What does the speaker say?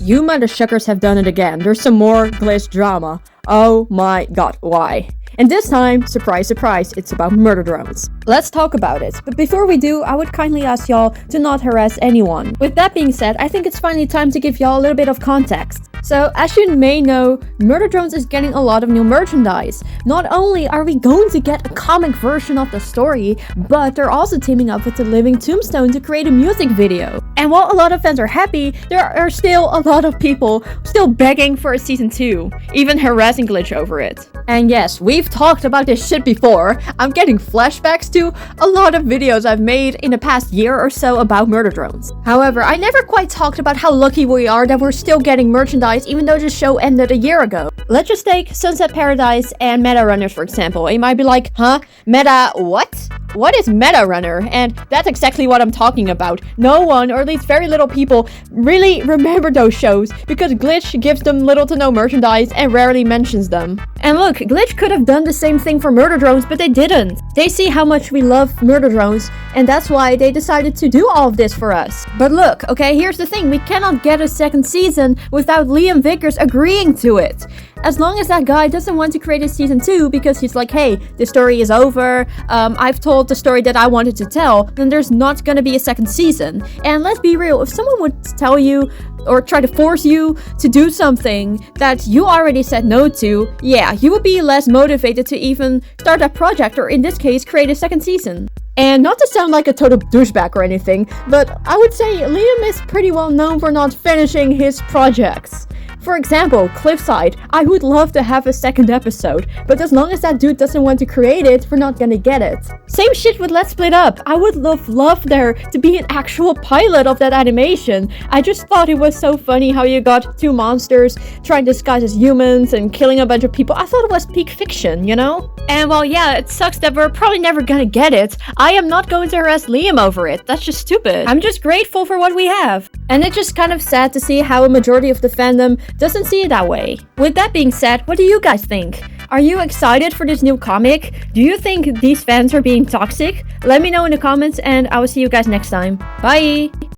You motherfuckers have done it again. There's some more glitch drama. Oh my god, why? And this time, surprise, surprise, it's about murder drones. Let's talk about it. But before we do, I would kindly ask y'all to not harass anyone. With that being said, I think it's finally time to give y'all a little bit of context. So, as you may know, Murder Drones is getting a lot of new merchandise. Not only are we going to get a comic version of the story, but they're also teaming up with the Living Tombstone to create a music video. And while a lot of fans are happy, there are still a lot of people still begging for a season 2, even harassing Glitch over it. And yes, we've talked about this shit before. I'm getting flashbacks to a lot of videos I've made in the past year or so about Murder Drones. However, I never quite talked about how lucky we are that we're still getting merchandise even though the show ended a year ago. Let's just take Sunset Paradise and Meta Runners for example. You might be like, huh? Meta what? What is Meta Runner? And that's exactly what I'm talking about. No one, or at least very little people, really remember those shows because Glitch gives them little to no merchandise and rarely mentions them. And look, Glitch could have done the same thing for Murder Drones, but they didn't. They see how much we love Murder Drones, and that's why they decided to do all of this for us. But look, okay, here's the thing. We cannot get a second season without Liam Vickers agreeing to it. As long as that guy doesn't want to create a season 2 because he's like, hey, the story is over, I've told the story that I wanted to tell, then there's not gonna be a second season. And let's be real, if someone would tell you or try to force you to do something that you already said no to, yeah, you would be less motivated to even start that project, or in this case, create a second season. And not to sound like a total douchebag or anything, but I would say Liam is pretty well known for not finishing his projects. For example, Cliffside, I would love to have a second episode, but as long as that dude doesn't want to create it, we're not gonna get it. Same shit with Let's Split Up. I would love there to be an actual pilot of that animation. I just thought it was so funny how you got two monsters trying to disguise as humans and killing a bunch of people. I thought it was peak fiction, you know? And while yeah, it sucks that we're probably never gonna get it, I am not going to harass Liam over it. That's just stupid. I'm just grateful for what we have. And it's just kind of sad to see how a majority of the fandom doesn't see it that way. With that being said, what do you guys think? Are you excited for this new comic? Do you think these fans are being toxic? Let me know in the comments and I will see you guys next time. Bye!